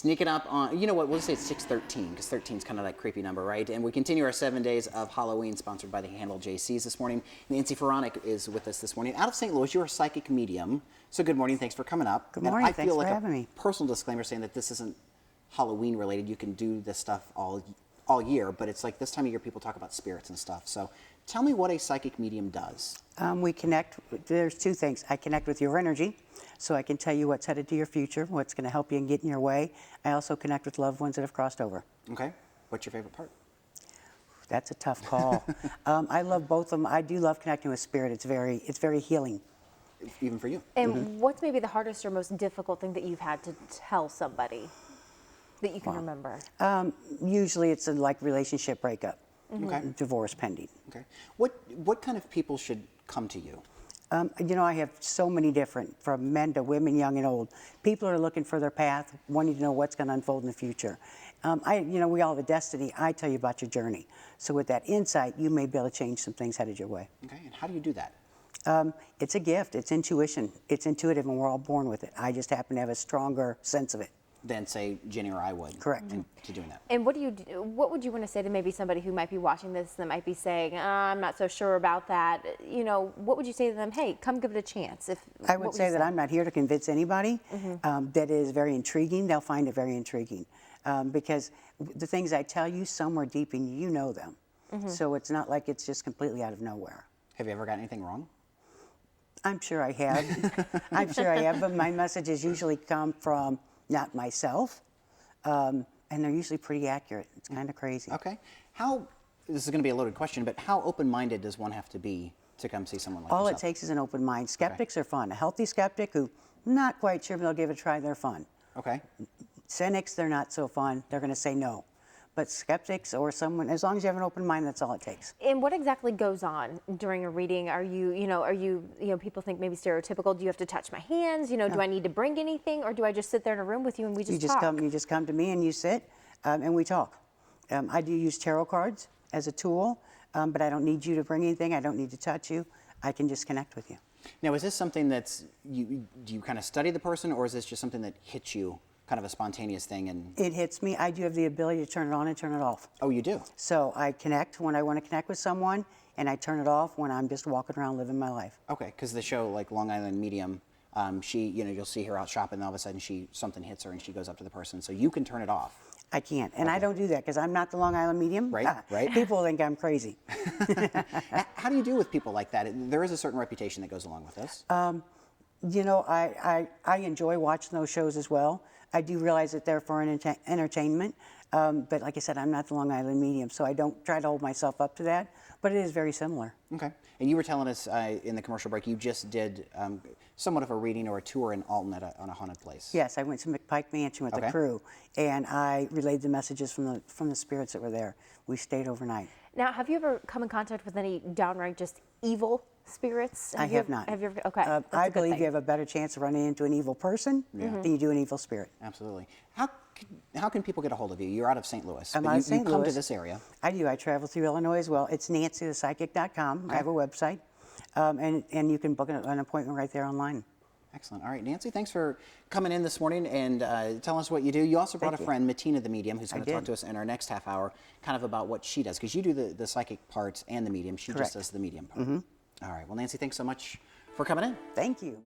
Sneaking up on, you know what, we'll just say it's 613, because 13 is kind of that creepy number, right? And we continue our 7 days of Halloween, sponsored by the Handle JCs this morning. Nancy Feranec is with us this morning. Out of St. Louis, you're a psychic medium. So good morning, thanks for coming up. Good morning, thanks for having me. I feel like a personal disclaimer saying that this isn't Halloween related. You can do this stuff all year, but it's like this time of year people talk about spirits and stuff. So tell me what a psychic medium does. We connect, there's two things. I connect with your energy, so I can tell you what's headed to your future, what's going to help you and get in your way. I also connect with loved ones that have crossed over. Okay. What's your favorite part? That's a tough call. I love both of them. I do love connecting with spirit. It's very healing. Even for you. And what's maybe the hardest or most difficult thing that you've had to tell somebody that you can remember? Usually it's a relationship breakup, Okay. divorce pending. Okay. What kind of people should come to you? You know, I have so many different, from men to women, young and old. People are looking for their path, wanting to know what's going to unfold in the future. You know, we all have a destiny. I tell you about your journey. So with that insight, you may be able to change some things headed your way. Okay. And how do you do that? It's a gift. It's intuition. It's intuitive, and we're all born with it. I just happen to have a stronger sense of it. Than say Jenny or I would. Correct. To doing that. And what would you want to say to maybe somebody who might be watching this that might be saying, I'm not so sure about that? You know, what would you say to them? Hey, come give it a chance. I would say that I'm not here to convince anybody. That is very intriguing. They'll find it very intriguing because the things I tell you, somewhere deep in you know them. So it's not like it's just completely out of nowhere. Have you ever got anything wrong? I'm sure I have. I'm sure I have, but my messages usually come from not myself, and they're usually pretty accurate. It's kind of crazy. Okay. This is going to be a loaded question, but how open-minded does one have to be to come see someone like All yourself? it takes is an open mind. Skeptics are fun. A healthy skeptic who not quite sure, but they'll give it a try, they're fun. Okay. Cynics, they're not so fun. They're going to say no. But skeptics or someone, as long as you have an open mind, that's all it takes. And what exactly goes on during a reading? Are you people think maybe stereotypical? Do you have to touch my hands? You know, do I need to bring anything, or do I just sit there in a room with you and we just talk? You just come to me and you sit, and we talk. I do use tarot cards as a tool, but I don't need you to bring anything. I don't need to touch you. I can just connect with you. Now, is this something do you kind of study the person, or is this just something that hits you? Kind of a spontaneous thing? And it hits me. I do have the ability to turn it on and turn it off. Oh, you do? So I connect when I want to connect with someone, and I turn it off when I'm just walking around living my life. Okay, because the show, like Long Island Medium, you'll see her out shopping, and all of a sudden something hits her, and she goes up to the person. So you can turn it off. I can't, and I don't do that because I'm not the Long Island Medium. Right, right. People think I'm crazy. How do you deal with people like that? There is a certain reputation that goes along with this. You know, I enjoy watching those shows as well. I do realize that they're for entertainment, but like I said, I'm not the Long Island Medium, so I don't try to hold myself up to that, but it is very similar. Okay. And you were telling us in the commercial break, you just did somewhat of a reading or a tour in Alton on a haunted place. Yes, I went to McPike Mansion with the crew, and I relayed the messages from the spirits that were there. We stayed overnight. Now, have you ever come in contact with any downright just evil spirits? I have not. Have you ever? Okay. I believe you have a better chance of running into an evil person than you do an evil spirit. Absolutely. How can people get a hold of you? You're out of St. Louis. I'm out of St. Louis. You come to this area. I do. I travel through Illinois as well. It's nancythepsychic.com. I have a website, and you can book an appointment right there online. Excellent. All right, Nancy, thanks for coming in this morning and telling us what you do. You also brought a friend, Matina the medium, who's going to talk to us in our next half hour kind of about what she does, because you do the psychic parts and the medium. She just does the medium part. All right. Well, Nancy, thanks so much for coming in. Thank you.